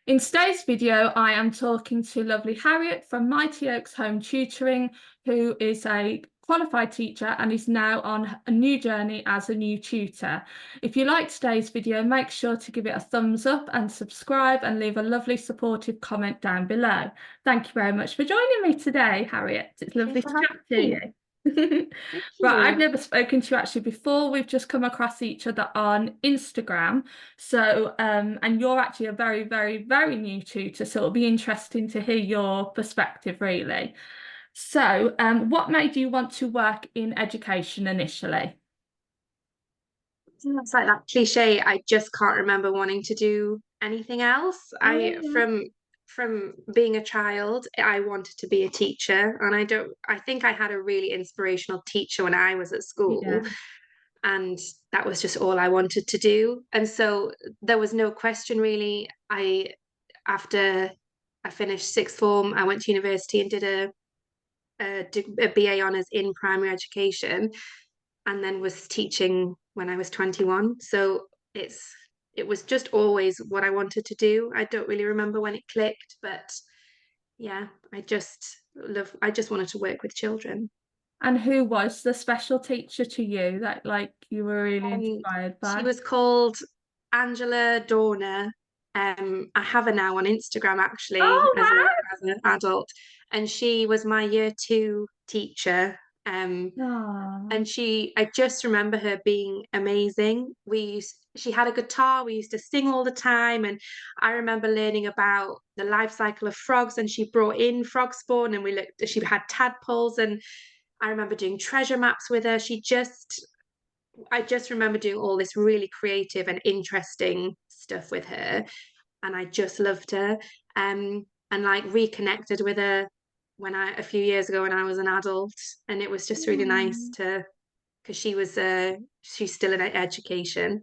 In today's video, I am talking to lovely Harriet from Mighty Oaks Home Tutoring, who is a qualified teacher and is now on a new journey as a new tutor. If you like today's video, make sure to give it a thumbs up and subscribe and leave a lovely supportive comment down below. Thank you very much for joining me today, Harriet. It's lovely to chat to you. Thank Right, I've you. never spoken to you actually before. We've just come across each other on Instagram. So, and you're actually a very, very, very new tutor, so it'll be interesting to hear your perspective, really. So, what made you want to work in education initially? It's like that cliche, I just can't remember wanting to do anything else. I Oh, from being a child, I wanted to be a teacher, and I think I had a really inspirational teacher when I was at school, yeah. and that was just all I wanted to do. And so there was no question really. After I finished sixth form, I went to university and did a BA honours in primary education, and then was teaching when I was 21. So it was just always what I wanted to do. I don't really remember when it clicked, but yeah, I just wanted to work with children. And who was the special teacher to you that you were really Um, inspired she by? was called Angela Dorner. I have her now on Instagram actually Oh, as an adult, and she was my year two teacher. wow. And I just remember her being amazing. She had a guitar, we used to sing all the time, and I remember learning about the life cycle of frogs, and she brought in frog spawn, and she had tadpoles, and I remember doing treasure maps with her. I just remember doing all this really creative and interesting stuff with her, and I just loved her. And like reconnected with her a few years ago when I was an adult, and it was just really nice Mm. to because she's still in education.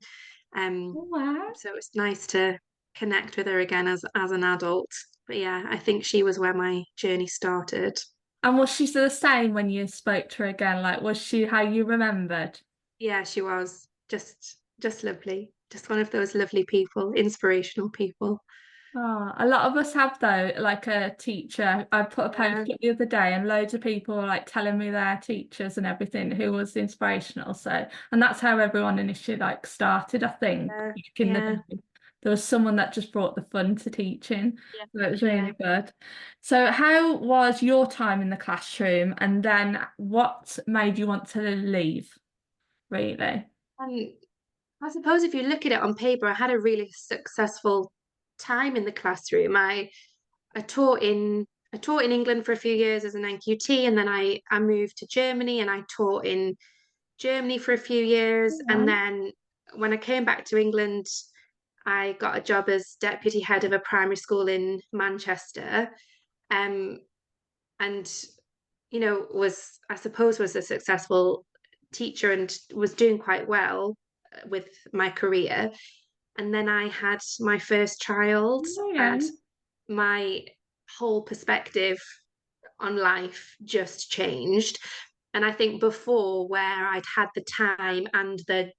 Um, Oh, wow. so it's nice to connect with her again as an adult. But yeah, I think she was where my journey started. And was she the same when you spoke to her again? Like, was she how you remembered? Yeah, she was just lovely. Just one of those lovely people, inspirational people. Oh, a lot of us have though, like a teacher. I put a Yeah, post up the other day and loads of people were like telling me their teachers and everything who was inspirational. So, and that's how everyone initially like started, I think, yeah, back in the yeah, day. There was someone that just brought the fun to teaching. yeah, So it was yeah. really good. So how was your time in the classroom? And then what made you want to leave, really? And I suppose if you look at it on paper, I had a really successful time in the classroom. I taught in England for a few years as an NQT, and then I moved to Germany and I taught in Germany for a few years. And Oh, then when I came back to England, I got a job as deputy head of a primary school in Manchester. Um, and was I suppose was a successful teacher and was doing quite well with my career. And then I had my first child, yeah. and my whole perspective on life just changed. And I think before, where I'd had the time and the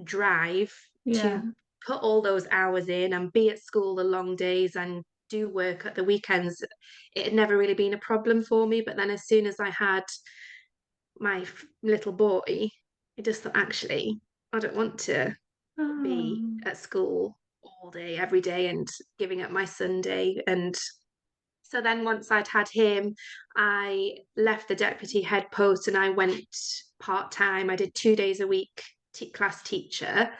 drive Yeah. to put all those hours in and be at school the long days and do work at the weekends, it had never really been a problem for me. But then as soon as I had my little boy, I just thought, actually, I don't want to be Oh. at school all day, every day, and giving up my Sunday. And so then once I'd had him, I left the deputy head post and I went part time. I did 2 days a week class teacher.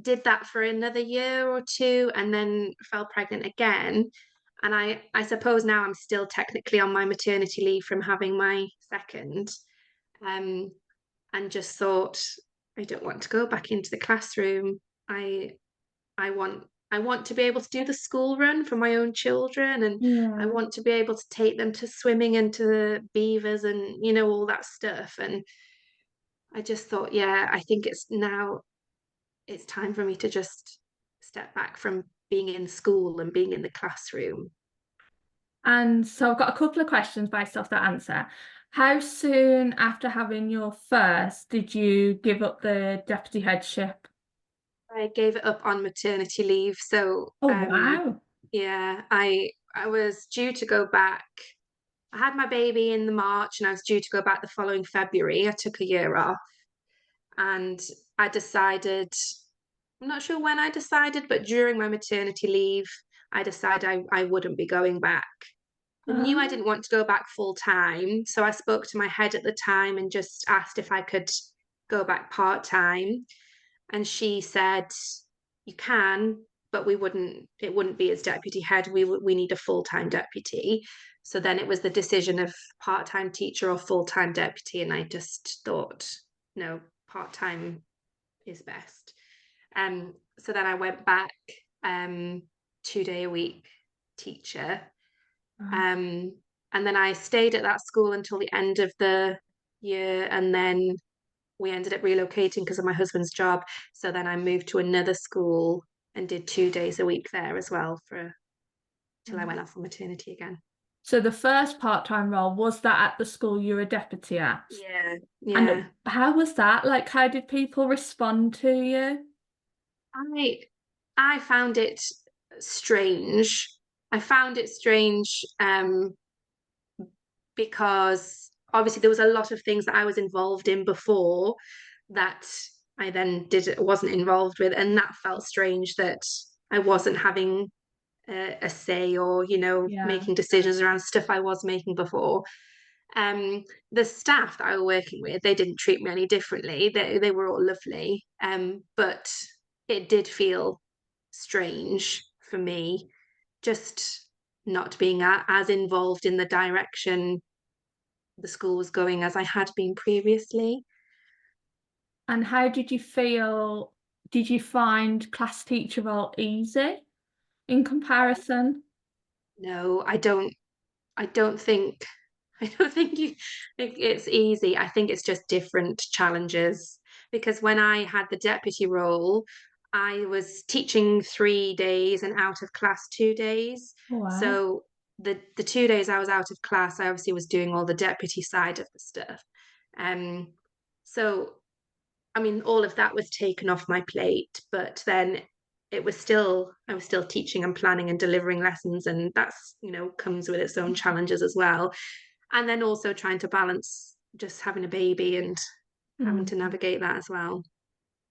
Did that for another year or two and then fell pregnant again. And I suppose now I'm still technically on my maternity leave from having my second. Um, and just thought, I don't want to go back into the classroom. I I want to be able to do the school run for my own children, and I Yeah. want to be able to take them to swimming and to the beavers and all that stuff. And I just thought, yeah, I think it's time for me to just step back from being in school and being in the classroom. And so I've got a couple of questions based off that answer. How soon after having your first did you give up the deputy headship? I gave it up on maternity leave. So Oh, wow. yeah, I was due to go back. I had my baby in the March and I was due to go back the following February. I took a year off and I decided, I'm not sure when I decided, but during my maternity leave, I decided I wouldn't be going back. I knew I Oh, didn't want to go back full time. So I spoke to my head at the time and just asked if I could go back part time. And she said, you can, but it wouldn't be as deputy head. We need a full-time deputy. So then it was the decision of part-time teacher or full-time deputy. And I just thought, no, part-time is best. So then I went back 2 day a week teacher. wow. Um, and then I stayed at that school until the end of the year, and then we ended up relocating because of my husband's job. So then I moved to another school and did 2 days a week there as well for till I went off on maternity again. So the first part-time role, was that at the school you were a deputy at? Yeah, And yeah. how was that? Like, how did people respond to you? I I found it strange. I found it strange because obviously there was a lot of things that I was involved in before that I then wasn't involved with, and that felt strange that I wasn't having a say or Yeah. making decisions around stuff I was making before. The staff that I was working with, they didn't treat me any differently. They were all lovely, but it did feel strange for me, just not being as involved in the direction the school was going as I had been previously. And how did you feel? Did you find class teacher role easy in comparison? No, I don't. I don't think. I don't think it's easy. I think it's just different challenges. Because when I had the deputy role, I was teaching 3 days and out of class 2 days. Wow. So the 2 days I was out of class, I obviously was doing all the deputy side of the stuff. Um, so I mean, all of that was taken off my plate, but then I was still teaching and planning and delivering lessons, and that's, comes with its own challenges as well. And then also trying to balance just having a baby and having Mm. to navigate that as well.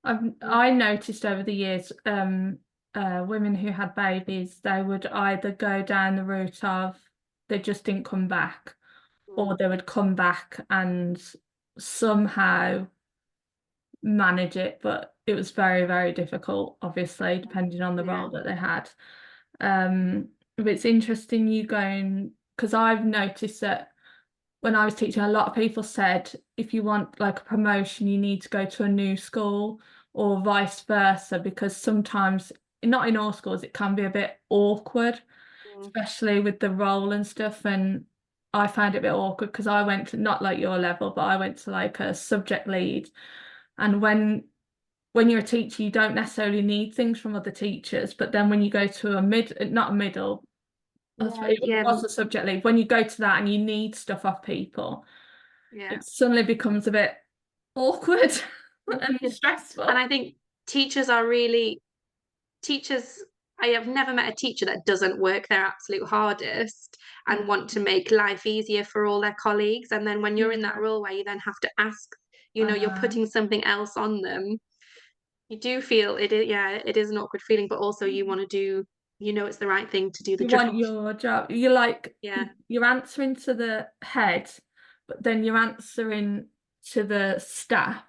I noticed over the years, women who had babies, they would either go down the route of they just didn't come back, or Mm. they would come back and somehow manage it, but it was very, very difficult, obviously, depending on the Yeah. role that they had. But it's interesting you going, because I've noticed that when I was teaching, a lot of people said if you want like a promotion, you need to go to a new school or vice versa, because sometimes, not in all schools, it can be a bit awkward, Mm. especially with the role and stuff. And I found it a bit awkward because I went to, not like your level, but I went to like a subject lead. And when you're a teacher, you don't necessarily need things from other teachers. But then when you go to not a middle, Yeah, it yeah, was a subject lead. When you go to that and you need stuff off people, yeah. it suddenly becomes a bit awkward It and is. And stressful. I think teachers are really teachers. I have never met a teacher that doesn't work their absolute hardest and want to make life easier for all their colleagues. And then when you're in that Yeah, role where you then have to ask, I you're know. putting something else on them, you do feel it is, yeah, it is an awkward feeling, but also you want to do, it's the right thing to do the You want job. your job. You're like Yeah, you're answering to the head, but then you're answering to the staff,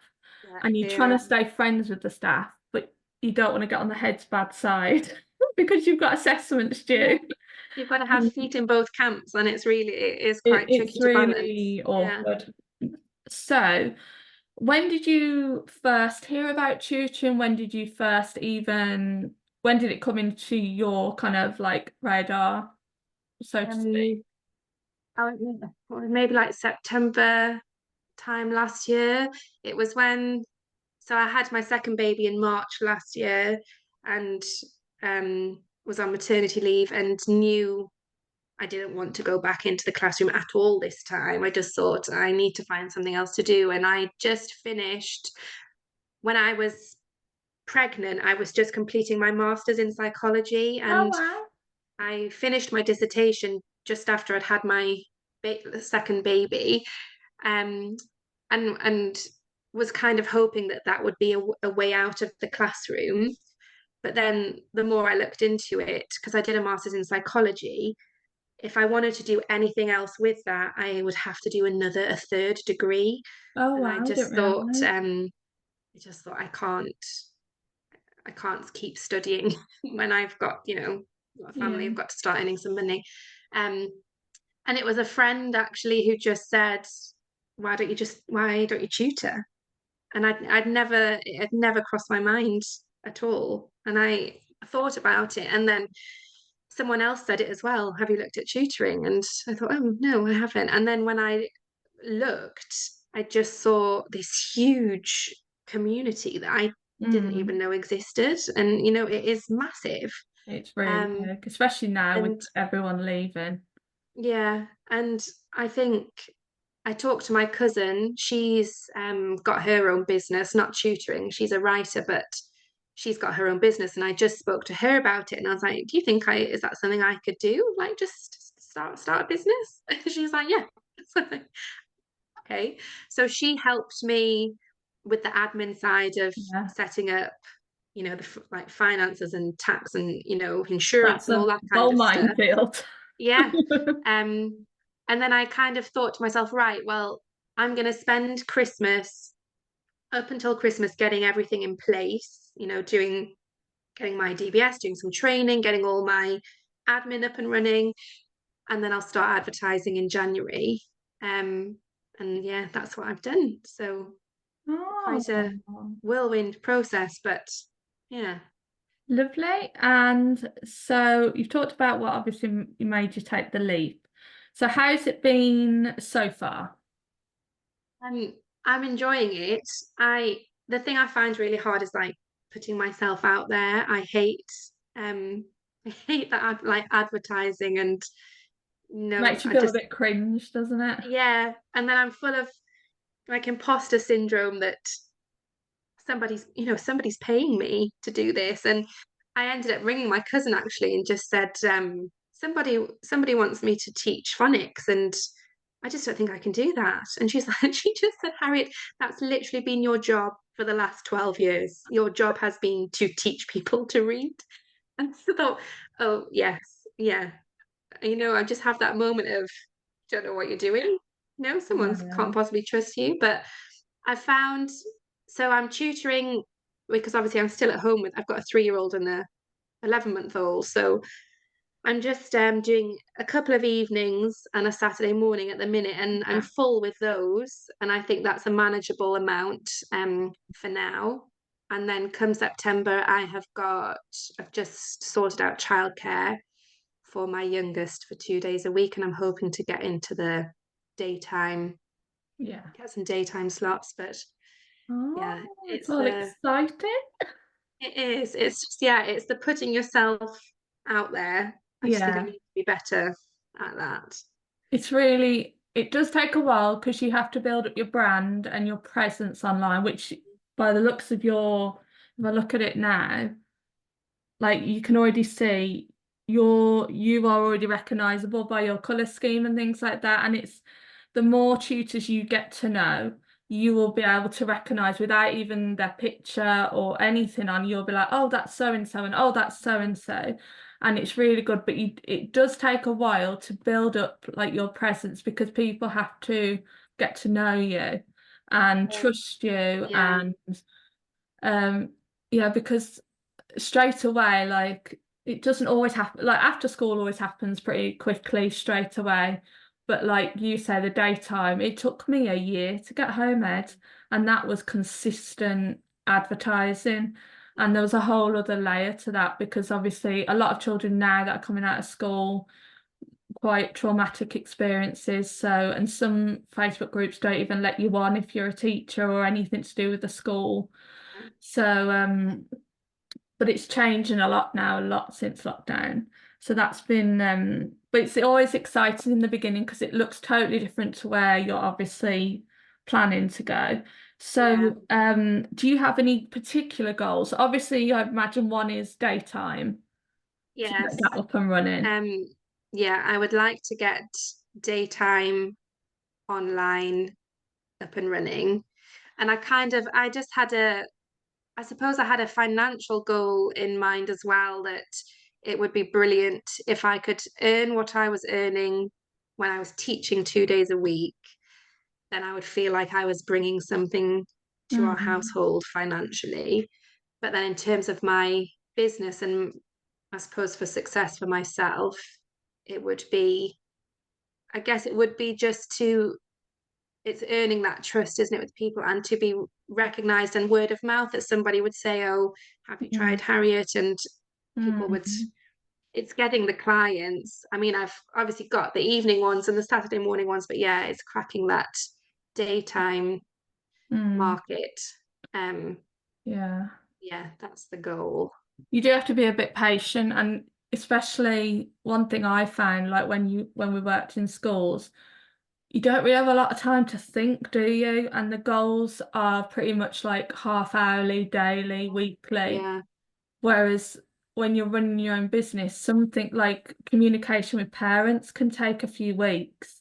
yeah, and you're trying to yeah. stay friends with the staff, but you don't want to get on the head's bad side because you've got assessments Yeah. due. You've got to have feet in both camps, and it is quite tricky It's to balance. really Yeah. awkward. So, when did you first hear about tutoring? When did it come into your kind of like radar, so to speak? Um, maybe like September time last year. It was when, so I had my second baby in March last year, and was on maternity leave and knew I didn't want to go back into the classroom at all this time. I just thought I need to find something else to do, and I just finished when I was pregnant, I was just completing my master's in psychology, Oh and wow. I finished my dissertation just after I'd had my second baby, um, and was kind of hoping that that would be a way out of the classroom. But then the more I looked into it, because I did a master's in psychology, if I wanted to do anything else with that, I would have to do a third degree. Oh And wow, I didn't realise. I just thought I can't keep studying when I've got, a family, Yeah. I've got to start earning some money. Um, and it was a friend actually who just said, why don't you tutor? And it had never crossed my mind at all. And I thought about it, and then someone else said it as well. Have you looked at tutoring? And I thought, oh no, I haven't. And then when I looked, I just saw this huge community that I didn't even Mm. know existed. And it is massive. It's really Um, big, especially now with and everyone leaving. yeah, and I think I talked to my cousin. She's got her own business, not tutoring. She's a writer, but she's got her own business. And I just spoke to her about it, and I was like, "Do you think is that something I could do? Like, just start a business?" She's like, "Yeah." So I'm like, okay. So she helped me with the admin side of Yeah. setting up, like finances and tax and insurance That's and all a that kind gold of stuff. minefield. Yeah. Um, and then I kind of thought to myself, right, well, I'm going to spend Christmas up until Christmas getting everything in place, getting my DBS, doing some training, getting all my admin up and running, and then I'll start advertising in January. Um, and yeah, that's what I've done. So quite a Oh, whirlwind process, but yeah. lovely. And so you've talked about what obviously you made you take the leap. So how's it been so far? I'm I'm enjoying it. The thing I find really hard is like putting myself out there. Um I hate that like advertising and Makes you I feel a just bit cringe, doesn't it? yeah, and then I'm full of like imposter syndrome that somebody's paying me to do this. And I ended up ringing my cousin actually and just said, somebody wants me to teach phonics, and I just don't think I can do that. And she's like, she just said, Harriet, that's literally been your job for the last 12 years. Your job has been to teach people to read. And I thought, oh yes, yeah. I just have that moment of don't know what you're doing. No, someone Yeah. can't possibly trust you. But I found so I'm tutoring because obviously I'm still at home with I've got a 3-year-old and a 11-month-old. So I'm just doing a couple of evenings and a Saturday morning at the minute, and I'm Yeah. full with those. And I think that's a manageable amount for now. And then come September, I've just sorted out childcare for my youngest for 2 days a week, and I'm hoping to daytime, Yeah. get some daytime slots. But Oh, yeah, it's all exciting. it is. It's just yeah, it's the putting yourself out there. I just think I Yeah. need to be better at that. It does take a while because you have to build up your brand and your presence online, which by the looks of if I look at it now, like you can already see you are already recognizable by your color scheme and things like that. And it's the more tutors you get to know, you will be able to recognize without even their picture or anything on, you'll be like, oh, that's so and so, and oh, that's so and so. And it's really good, but it does take a while to build up like your presence because people have to get to know you and trust you Yeah. and yeah, because straight away, like it doesn't always happen. Like after school always happens pretty quickly, straight away. But like you say, the daytime, it took me a year to get home ed, and that was consistent advertising. And there was a whole other layer to that because obviously a lot of children now that are coming out of school, quite traumatic experiences. So, and some Facebook groups don't even let you on if you're a teacher or anything to do with the school. So, but it's changing a lot now, a lot since lockdown. So that's been, but it's always exciting in the beginning because it looks totally different to where you're obviously planning to go. So, do you have any particular goals? Obviously, I imagine one is daytime to get Yes. that up and running. Yeah, I would like to get daytime online up and running. And I just had I suppose I had a financial goal in mind as well, that it would be brilliant if I could earn what I was earning when I was teaching 2 days a week. Then I would feel like I was bringing something to our Mm, household financially. But then in terms of my business and I suppose for success for myself, it would be, I guess it would be just to, it's earning that trust, isn't it, with people, and to be recognized and word of mouth, that somebody would say, oh, have you mm, tried Harriet? And people would, mm, it's getting the clients. I mean, I've obviously got the evening ones and the Saturday morning ones, but yeah, it's cracking that daytime mm. market. Um, Yeah. yeah, that's the goal. You do have to be a bit patient, and especially one thing I found, like when we worked in schools, you don't really have a lot of time to think, do you? And the goals are pretty much like half hourly, daily, weekly. Yeah. Whereas when you're running your own business, something like communication with parents can take a few weeks,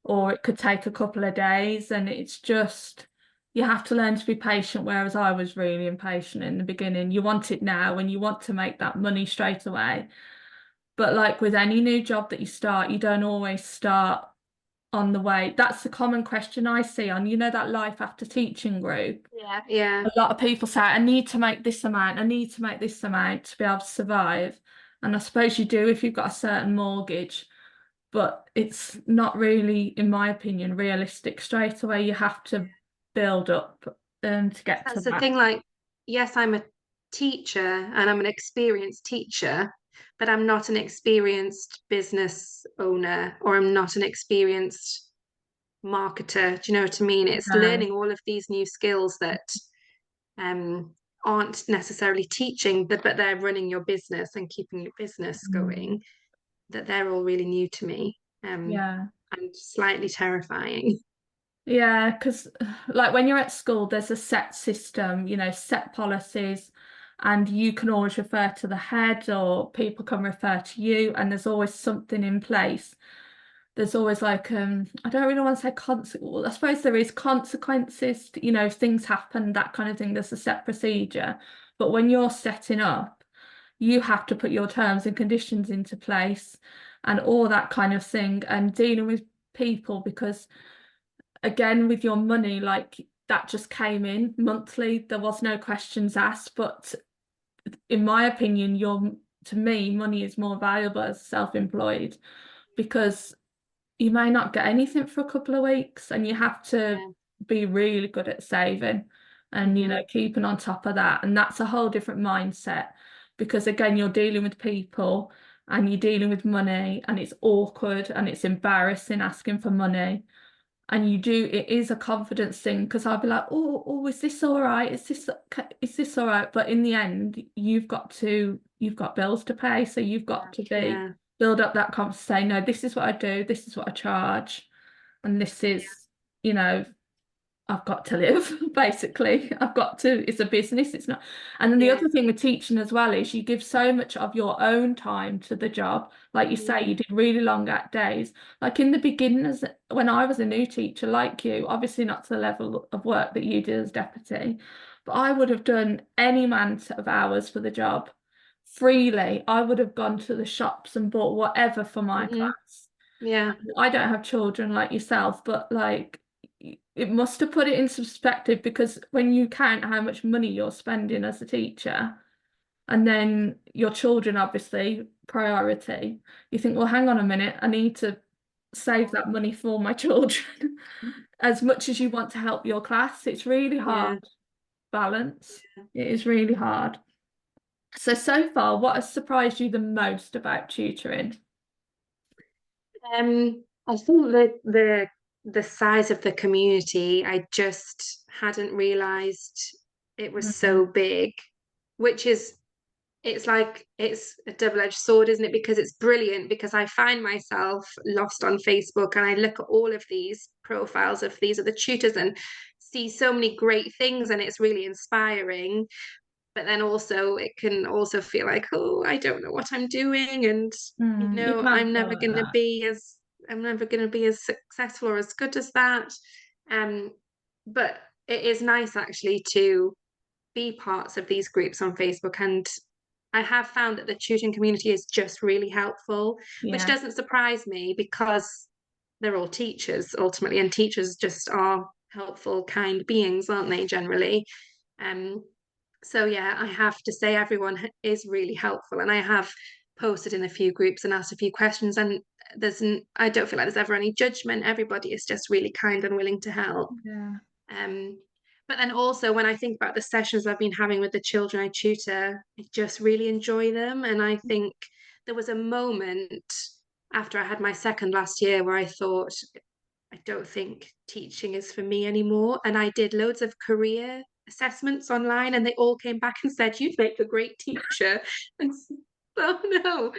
or it could take a couple of days, and it's just you have to learn to be patient, whereas I was really impatient in the beginning. You want it now and you want to make that money straight away. But like with any new job that you start, you don't always start on the way. That's the common question I see on, that life after teaching group. Yeah. Yeah. A lot of people say, I need to make this amount, I need to make this amount to be able to survive. And I suppose you do if you've got a certain mortgage, but it's not really, in my opinion, realistic straight away. You have to build up to get to That's the that. thing, like, yes, I'm a teacher and I'm an experienced teacher, but I'm not an experienced business owner, or I'm not an experienced marketer. Do you know what I mean? It's No. learning all of these new skills that um aren't necessarily teaching, but they're running your business and keeping your business Mm. going, that they're all really new to me, Yeah. and slightly terrifying. Yeah, because like when you're at school, there's a set system, set policies, and you can always refer to the head or people can refer to you, and there's always something in place. There's always like I don't really want to say consequences. I suppose there is consequences, if things happen, that kind of thing. There's a set procedure. But when you're setting up, you have to put your terms and conditions into place and all that kind of thing, and dealing with people because again with your money, like that just came in monthly, there was no questions asked. But in my opinion, to me, money is more valuable as self-employed because you may not get anything for a couple of weeks, and you have to Yeah. be really good at saving and Hmm. keeping on top of that. And that's a whole different mindset because again, you're dealing with people and you're dealing with money, and it's awkward and it's embarrassing asking for money. And it is a confidence thing because I'll be like, oh, is this all right? Is this all right? But in the end, you've got bills to pay, so you've got to Yeah. build up that confidence, say, no, this is what I do, this is what I charge, and this is, you know, I've got to live, basically. It's a business, it's not. And then the Yeah. other thing with teaching as well is you give so much of your own time to the job. Like you say, you Mm. did really long at days. Like in the beginners, when I was a new teacher, like you, obviously not to the level of work that you did as deputy, but I would have done any amount of hours for the job freely. I would have gone to the shops and bought whatever for my Hmm. class. Yeah. I don't have children like yourself, but like it must have put it into perspective because when you count how much money you're spending as a teacher, and then your children, obviously, priority, you think, well, hang on a minute, I need to save that money for my children. As much as you want to help your class, it's really hard Yeah. balance. It is really hard. So far, what has surprised you the most about tutoring? I think that the size of the community, I just hadn't realized it was Mm, so big, which is, it's like it's a double-edged sword, isn't it? Because it's brilliant, because I find myself lost on Facebook and I look at all of these profiles of these are the tutors, and see so many great things and it's really inspiring. But then also it can also feel like, oh, I don't know what I'm doing, and You can't feel like that. I'm never gonna be as successful or as good as that. Um, but it is nice actually to be parts of these groups on Facebook, and I have found that the tutoring community is just really helpful, which Yeah. doesn't surprise me because they're all teachers ultimately, and teachers just are helpful, kind beings, aren't they, generally? Um, so yeah, I have to say everyone is really helpful, and I have posted in a few groups and asked a few questions, and I don't feel like there's ever any judgment. Everybody is just really kind and willing to help. Yeah. Um, but then also when I think about the sessions I've been having with the children I tutor, I just really enjoy them. And I think there was a moment after I had my second last year where I thought, I don't think teaching is for me anymore. And I did loads of career assessments online, and they all came back and said, you'd make a great teacher. And so, oh no.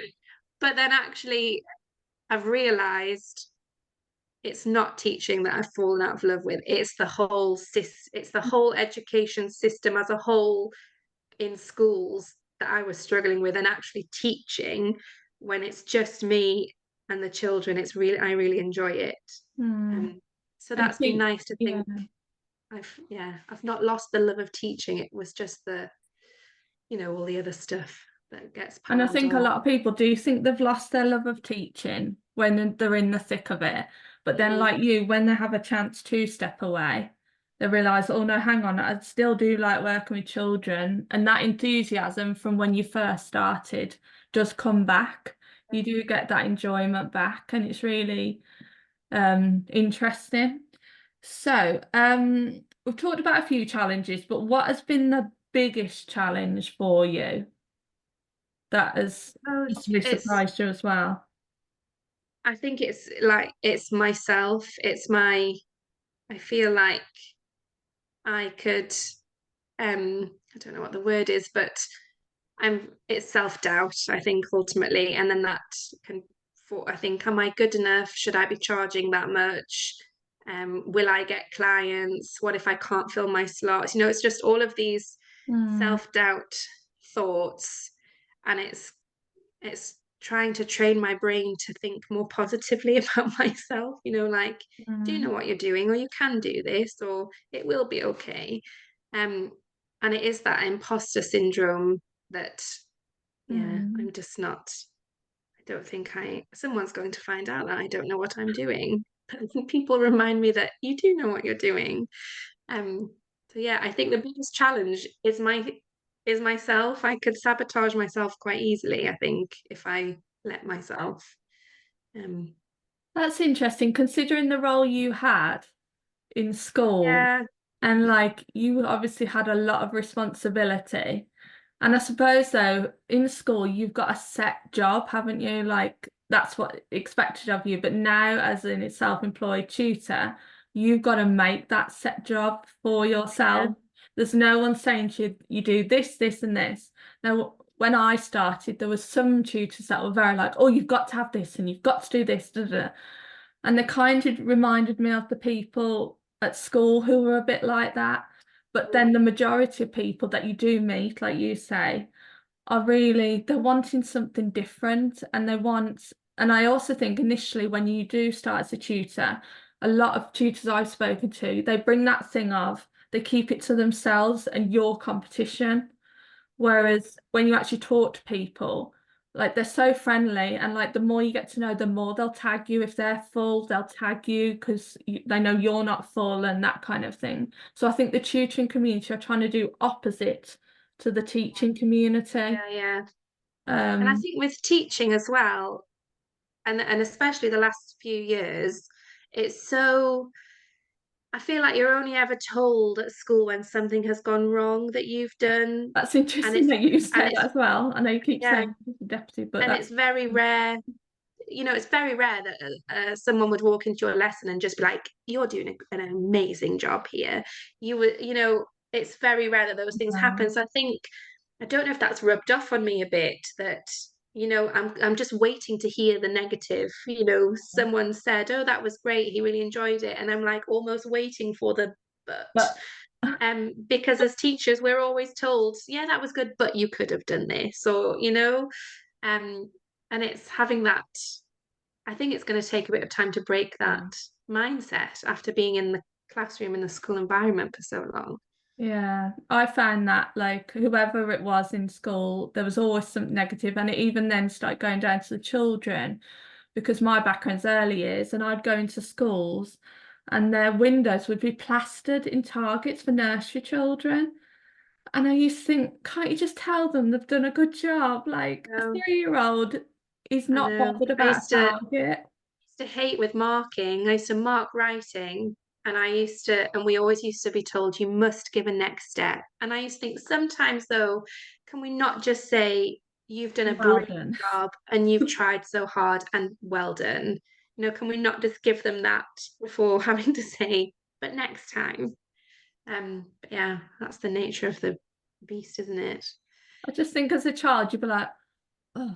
But then actually, I've realized it's not teaching that I've fallen out of love with. It's the whole education system as a whole in schools that I was struggling with, and actually teaching when it's just me and the children, I really enjoy it. Mm. Um, so And that's been nice to yeah. think I've not lost the love of teaching. It was just all the other stuff that gets And I piled think a on. lot of people do think they've lost their love of teaching when they're in the thick of it. But then, Mm, like you, when they have a chance to step away, they realise, oh no, hang on, I still do like working with children. And that enthusiasm from when you first started does come back. You do get that enjoyment back, and it's really interesting. So, we've talked about a few challenges, but what has been the biggest challenge for you that has oh, possibly it's surprised you as well? I think it's like it's myself. I feel like I could I don't know what the word is, but it's self-doubt, I think, ultimately. And then that can I think, am I good enough? Should I be charging that much? Will I get clients? What if I can't fill my slots? It's just all of these Mm, self-doubt thoughts. And it's trying to train my brain to think more positively about myself, like, do you know mm, what you're doing, or you can do this, or it will be okay. Um, and it is that imposter syndrome that, yeah, mm, I'm just not, I don't think someone's going to find out that I don't know what I'm doing. People remind me that you do know what you're doing. Um, so yeah, I think the biggest challenge is myself. I could sabotage myself quite easily, I think, if I let myself. Um, That's interesting considering the role you had in school, yeah, and like you obviously had a lot of responsibility. And I suppose though, in school you've got a set job, haven't you? Like that's what expected of you. But now as a self-employed tutor, you've got to make that set job for yeah, yourself. There's no one saying to you, you do this, this, and this. Now, when I started, there was some tutors that were very like, oh, you've got to have this and you've got to do this, da, da. And they kind of reminded me of the people at school who were a bit like that. But then the majority of people that you do meet, like you say, are really, they're wanting something different, and and I also think initially when you do start as a tutor, a lot of tutors I've spoken to, they bring that thing of, they keep it to themselves and your competition. Whereas when you actually talk to people, like they're so friendly, and like the more you get to know, the more they'll tag you. If they're full, they'll tag you because they know you're not full and that kind of thing. So I think the tutoring community are trying to do opposite to the teaching community. yeah, yeah. And I Um, think with teaching as well, and especially the last few years, it's so I feel like you're only ever told at school when something has gone wrong that you've done, that's and interesting it's that you and say it's that as well. I know you keep yeah, saying deputy, but and that's it's very rare. It's very rare that someone would walk into your lesson and just be like, "You're doing an amazing job here." It's very rare that those things happen. So I don't know if that's rubbed off on me a bit. That I'm just waiting to hear the negative. Someone said, "Oh, that was great. He really enjoyed it," and I'm like almost waiting for the but But because as teachers we're always told, yeah, that was good, but you could have done this, or and it's having that. I think it's going to take a bit of time to break that yeah. mindset after being in the classroom in the school environment for so long. Yeah, I found that like whoever it was in school, there was always something negative, and it even then started going down to the children because my background's early years, and I'd go into schools and their windows would be plastered in targets for nursery children. And I used to think, can't you just tell them they've done a good job? Like a No, 3-year-old is I not know. bothered about a target. Used to hate with marking. I used to mark writing, and we always used to be told you must give a next step. And I used to think sometimes though, can we not just say you've done a Well brilliant done. job and you've tried so hard and well done? Can we not just give them that before having to say, but next time? But yeah, that's the nature of the beast, isn't it? I just think as a child, you'd be like, oh,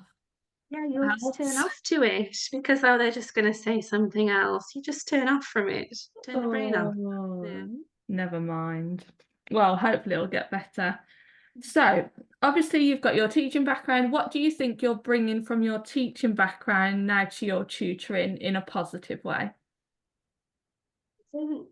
Yeah, you'll just turn else. off to it because they're just going to say something else. You just turn off from it, turn the brain off. Yeah. Oh, never mind. Well, hopefully it'll get better. So, obviously, you've got your teaching background. What do you think you're bringing from your teaching background now to your tutoring in a positive way? think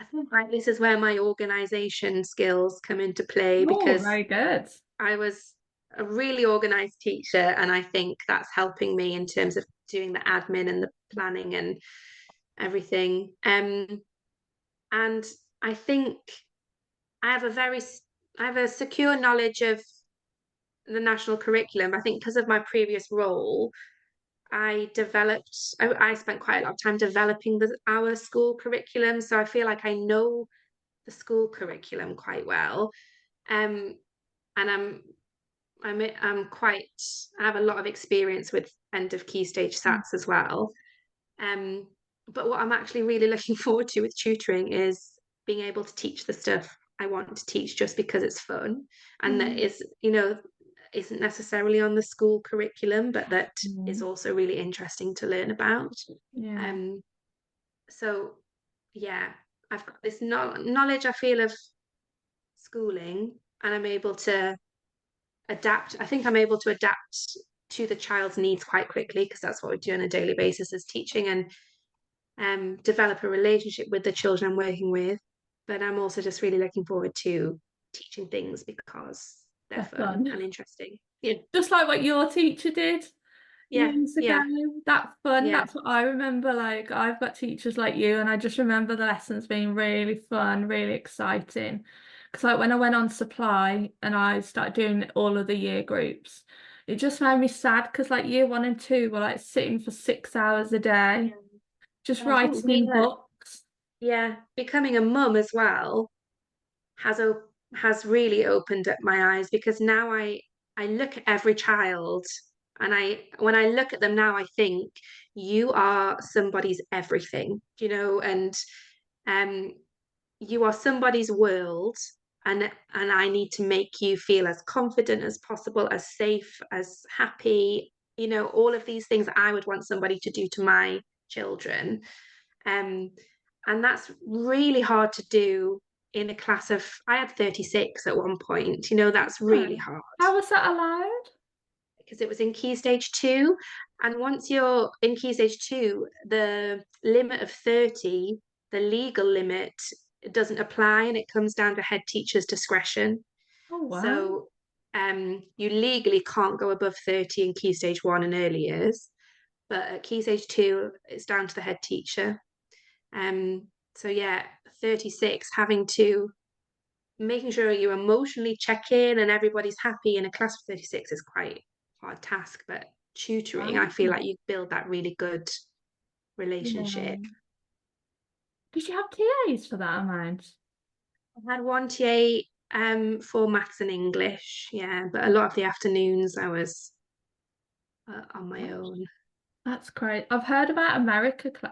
I think like this is where my organization skills come into play Oh, because very good. I was a really organized teacher, and I think that's helping me in terms of doing the admin and the planning and everything. And I think I have a very I have a secure knowledge of the national curriculum. I think because of my previous role, I spent quite a lot of time developing our school curriculum. So I feel like I know the school curriculum quite well. Um, and I have a lot of experience with end of key stage Mm. SATs as well. Um, but what I'm actually really looking forward to with tutoring is being able to teach the stuff I want to teach just because it's fun and that Mm. isn't necessarily on the school curriculum, but that is Mm. also really interesting to learn about. Yeah, Um, so yeah, I've got this knowledge I feel of schooling, and I'm able to adapt. I think I'm able to adapt to the child's needs quite quickly because that's what we do on a daily basis as teaching, and develop a relationship with the children I'm working with. But I'm also just really looking forward to teaching things because they're they're fun fun. and interesting. Yeah, Just like what your teacher did yeah, years ago. yeah, That's fun. yeah. That's what I remember. Like, I've got teachers like you, and I just remember the lessons being really fun, really exciting. Because, like, when I went on supply and I started doing all of the year groups, it just made me sad because, like, year 1 and 2 were like sitting for 6 hours a day, Yeah. just And I think writing in books. becoming a mum as well has has really opened up my eyes because now I look at every child, and I when I look at them now I think you are somebody's everything, and um you are somebody's world, and I need to make you feel as confident as possible, as safe, as happy, all of these things I would want somebody to do to my children. Um, and that's really hard to do in a class of, I had 36 at one point, that's really Oh, hard how was that allowed? because it was in key stage 2. And once you're in key stage 2, the limit of 30, the legal limit, doesn't apply, and it comes down to head teacher's discretion. Oh, wow. So you legally can't go above 30 in key stage 1 and early years, but at key stage 2, it's down to the head teacher. So yeah, 36, having to making sure you emotionally check in and everybody's happy in a class of 36 is quite a hard task. But tutoring, I feel Wow. like you build that really good relationship. Yeah. Did you have TAs for that amount? I had one TA for maths and English, yeah, but a lot of the afternoons I was on my own. That's great. I've heard about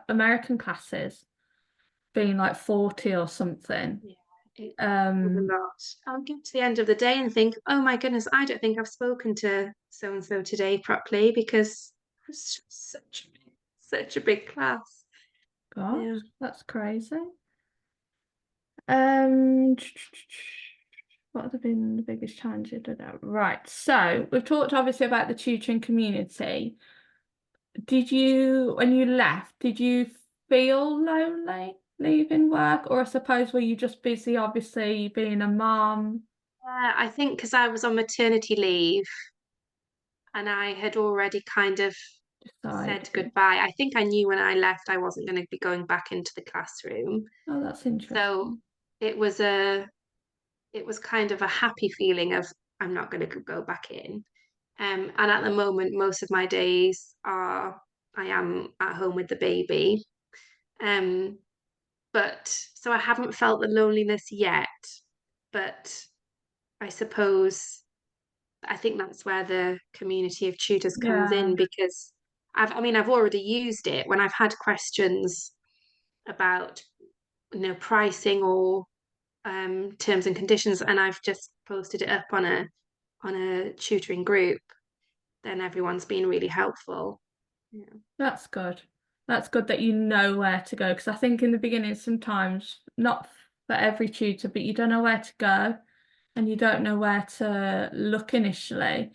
American classes being like 40 or something. Yeah, it was a Um, lot. I'll get to the end of the day and think, oh my goodness, I don't think I've spoken to so and so today properly because it's just such a big class. gosh, Yeah. that's crazy. Um, what have been the biggest challenges? Right. So we've talked obviously about the tutoring community. When you left, did you feel lonely leaving work, or I suppose were you just busy, obviously being a mom? I think because I was on maternity leave and I had already kind of said Decided. goodbye. I think I knew when I left I wasn't going to be going back into the classroom. Oh, that's So interesting. it was a it was kind of a happy feeling of I'm not going to go back in. And at the moment, most of my days are I am at home with the baby. Um, but so I haven't felt the loneliness yet. But I suppose I think that's where the community of tutors comes Yeah. in because I've already used it when I've had questions about pricing or terms and conditions, and I've just posted it up on a tutoring group. Then everyone's been really helpful. Yeah. That's good. That's good that you know where to go, because I think in the beginning sometimes, not for every tutor, but you don't know where to go and you don't know where to look initially.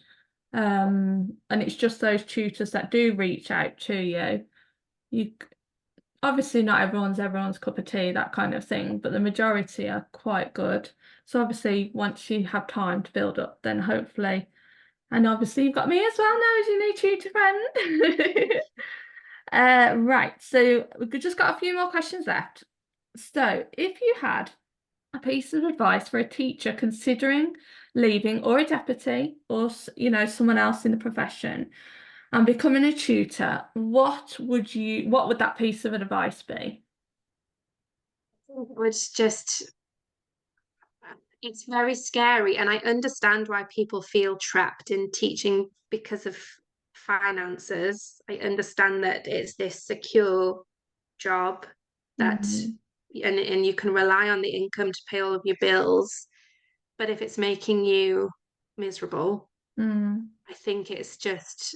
And it's just those tutors that do reach out to you. You obviously not everyone's cup of tea, that kind of thing, but the majority are quite good. So obviously once you have time to build up, then hopefully, and obviously you've got me as well now as your new tutor friend. Right, so we've just got a few more questions left. So, if you had a piece of advice for a teacher considering leaving, or a deputy, or someone else in the profession, and becoming a tutor, what would that piece of advice be? It was just it's very scary, and I understand why people feel trapped in teaching because of finances. I understand that it's this secure job that Mm, and you can rely on the income to pay all of your bills. But if it's making you miserable, mm, I think it's just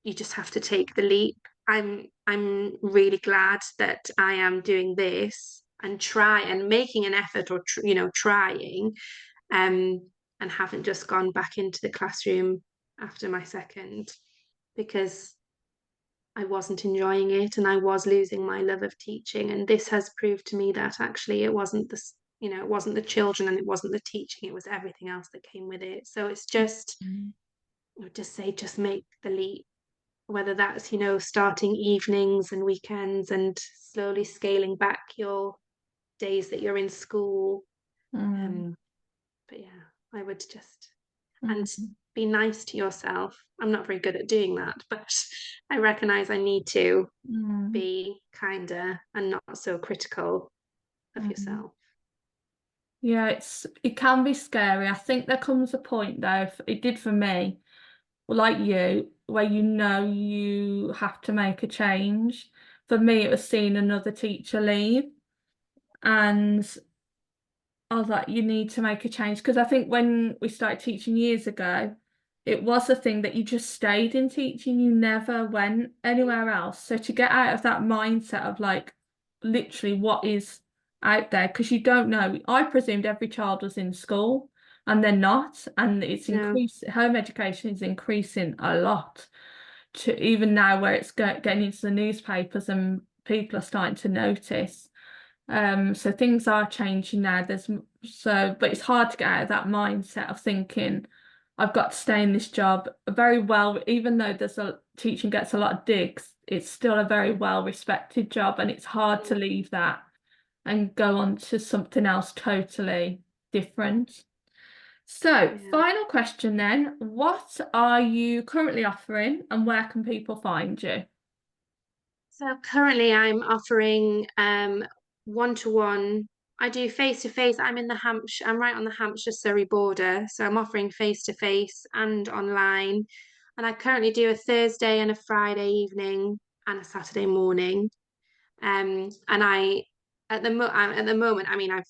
you just have to take the leap. I'm really glad that I am doing this and try and making an effort or trying um and haven't just gone back into the classroom after my second because I wasn't enjoying it and I was losing my love of teaching, and this has proved to me that actually it wasn't it wasn't the children and it wasn't the teaching, it was everything else that came with it. So it's just mm, I would just say just make the leap, whether that's starting evenings and weekends and slowly scaling back your days that you're in school. mm, um but yeah, I would just and mm, be nice to yourself. I'm not very good at doing that, but I recognize I need to mm, be kinder and not so critical of mm. yourself. Yeah, it can be scary. I think there comes a point though, it did for me, like you, where you have to make a change. For me, it was seeing another teacher leave, and I was like, you need to make a change. Because I think when we started teaching years ago, it was a thing that you just stayed in teaching, you never went anywhere else. So to get out of that mindset of like literally what is out there, because you don't know. I presumed every child was in school and they're not. And it's No, increased, home education is increasing a lot to even now where it's getting into the newspapers and people are starting to notice. So things are changing now. But it's hard to get out of that mindset of thinking, I've got to stay in this job. Very well, even though teaching gets a lot of digs, it's still a very well respected job, and it's hard to leave that and go on to something else totally different. So, yeah. final question then. What are you currently offering and where can people find you? So currently I'm offering one-to-one. I do face-to-face. I'm right on the Hampshire-Surrey border, so I'm offering face-to-face and online. And I currently do a Thursday and a Friday evening and a Saturday morning. And at the moment, I've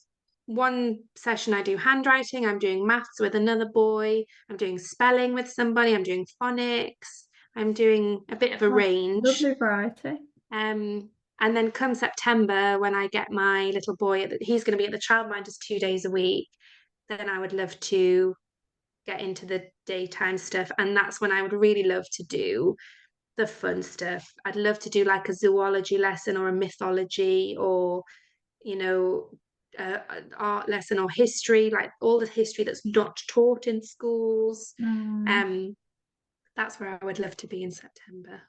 one session I do handwriting, I'm doing maths with another boy, I'm doing spelling with somebody, I'm doing phonics, I'm doing a bit of a Oh, range. lovely variety. And then come September, when I get my little boy, he's going to be at the childminders 2 days a week, then I would love to get into the daytime stuff. And that's when I would really love to do the fun stuff. I'd love to do like a zoology lesson or a mythology or, you know, an art lesson or history, like all the history that's not taught in schools. That's where I would love to be in September.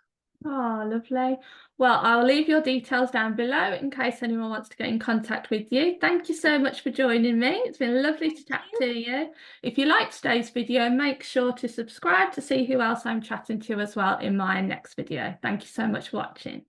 Oh, lovely. Well, I'll leave your details down below in case anyone wants to get in contact with you. Thank you so much for joining me. It's been lovely to chat to you. If you liked today's video, make sure to subscribe to see who else I'm chatting to as well in my next video. Thank you so much for watching.